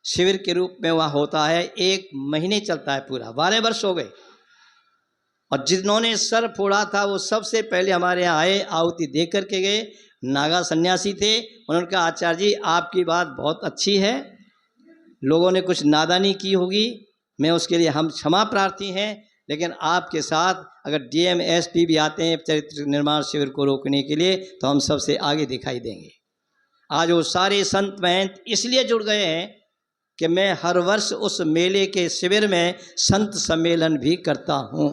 शिविर के रूप में वह होता है। 1 महीने चलता है, पूरा 12 वर्ष हो गए। और जिन्होंने सर फोड़ा था वो सबसे पहले हमारे यहाँ आए, आहुति दे करके गए। नागा सन्यासी थे। उन्होंने कहा आचार्य जी आपकी बात बहुत अच्छी है, लोगों ने कुछ नादानी की होगी, मैं उसके लिए हम क्षमा प्रार्थी हैं, लेकिन आपके साथ अगर डीएम एसपी भी आते हैं चरित्र निर्माण शिविर को रोकने के लिए तो हम सबसे आगे दिखाई देंगे। आज वो सारे संत महंत इसलिए जुड़ गए हैं कि मैं हर वर्ष उस मेले के शिविर में संत सम्मेलन भी करता हूँ।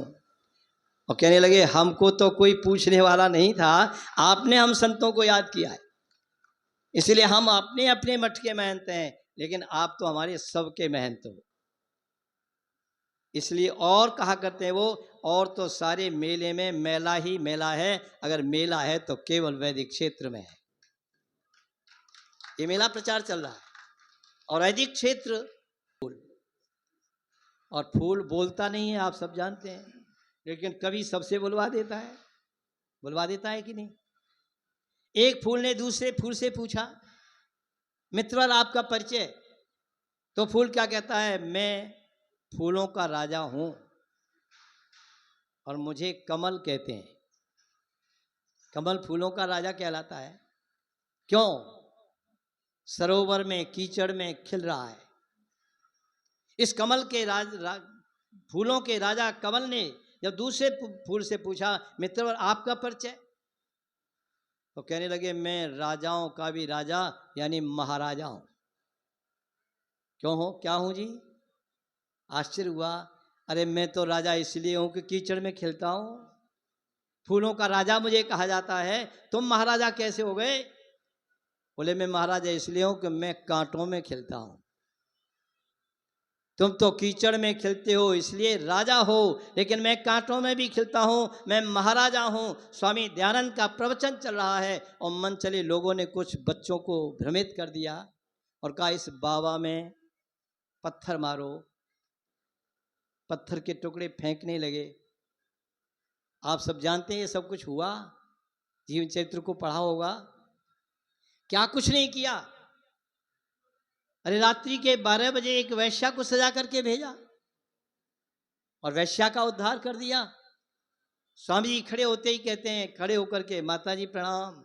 और कहने लगे हमको तो कोई पूछने वाला नहीं था, आपने हम संतों को याद किया है, इसलिए हम अपने अपने मठ के महंत हैं, लेकिन आप तो हमारे सबके महंत हो। इसलिए और कहा करते हैं वो, और तो सारे मेले में मेला ही मेला है, अगर मेला है तो केवल वैदिक क्षेत्र में है। ये मेला प्रचार चल रहा है। और वैदिक क्षेत्र फूल, और फूल बोलता नहीं है, आप सब जानते हैं, लेकिन कभी सबसे बुलवा देता है। बुलवा देता है कि नहीं? एक फूल ने दूसरे फूल से पूछा मित्रवर आपका परिचय, तो फूल क्या कहता है, मैं फूलों का राजा हूं और मुझे कमल कहते हैं। कमल फूलों का राजा कहलाता है। क्यों? सरोवर में कीचड़ में खिल रहा है। इस कमल के फूलों के राजा कमल ने जब दूसरे फूल से पूछा मित्रवर आपका परिचय, तो कहने लगे मैं राजाओं का भी राजा यानी महाराजा हूं। क्यों हो, क्या हूं जी? आश्चर्य हुआ। अरे मैं तो राजा इसलिए हूं कि कीचड़ में खिलता हूं, फूलों का राजा मुझे कहा जाता है, तुम महाराजा कैसे हो गए? बोले मैं महाराजा इसलिए हूं कि मैं कांटों में खिलता हूं, तुम तो कीचड़ में खिलते हो इसलिए राजा हो, लेकिन मैं कांटों में भी खिलता हूं, मैं महाराजा हूं। स्वामी दयानंद का प्रवचन चल रहा है और मन चले लोगों ने कुछ बच्चों को भ्रमित कर दिया और कहा इस बाबा में पत्थर मारो, पत्थर के टुकड़े फेंकने लगे। आप सब जानते हैं ये सब कुछ हुआ, जीवन चरित्र को पढ़ा होगा। क्या कुछ नहीं किया। अरे रात्रि के 12 बजे एक वैश्या को सजा करके भेजा और वैश्या का उद्धार कर दिया। स्वामी जी खड़े होते ही कहते हैं, खड़े होकर के माता जी प्रणाम,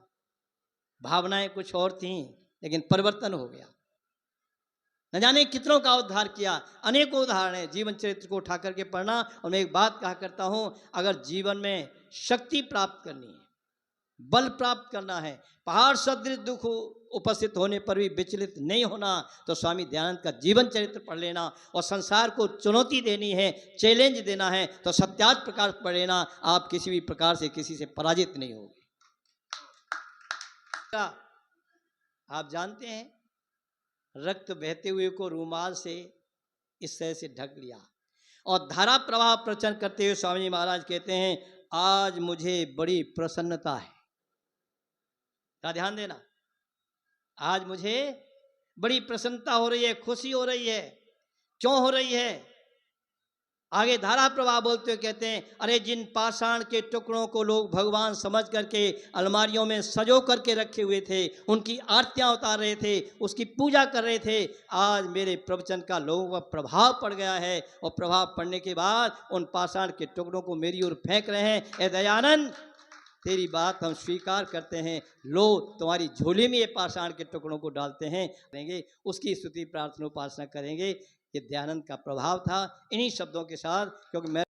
भावनाएं कुछ और थीं लेकिन परिवर्तन हो गया। न जाने कितनों का उद्धार किया। अनेकों उदाहरण है, जीवन चरित्र को उठा करके पढ़ना। और मैं एक बात कहा करता हूं, अगर जीवन में शक्ति प्राप्त करनी है, बल प्राप्त करना है, पहाड़ सदृश दुख उपस्थित होने पर भी विचलित नहीं होना, तो स्वामी दयानंद का जीवन चरित्र पढ़ लेना। और संसार को चुनौती देनी है, चैलेंज देना है, तो सत्यार्थ प्रकाश पढ़ लेना। आप किसी भी प्रकार से किसी से पराजित नहीं होगे। आप जानते हैं रक्त बहते हुए को रूमाल से इस तरह से ढक लिया और धारा प्रवाह प्रवचन करते हुए स्वामी जी महाराज कहते हैं आज मुझे बड़ी प्रसन्नता है। ध्यान देना, आज मुझे बड़ी प्रसन्नता हो रही है, खुशी हो रही है। क्यों हो रही है? आगे धारा प्रवाह बोलते हुए कहते हैं अरे जिन पाषाण के टुकड़ों को लोग भगवान समझ करके अलमारियों में सजो करके रखे हुए थे, उनकी आरतियां उतार रहे थे, उसकी पूजा कर रहे थे, आज मेरे प्रवचन का लोगों पर प्रभाव पड़ गया है और प्रभाव पड़ने के बाद उन पाषाण के टुकड़ों को मेरी ओर फेंक रहे हैं। ए दयानंद, तेरी बात हम स्वीकार करते हैं, लो तुम्हारी झोली में ये पाषाण के टुकड़ों को डालते हैं, करेंगे उसकी स्तुति प्रार्थना उपासना करेंगे। ये दयानंद का प्रभाव था। इन्हीं शब्दों के साथ, क्योंकि मैं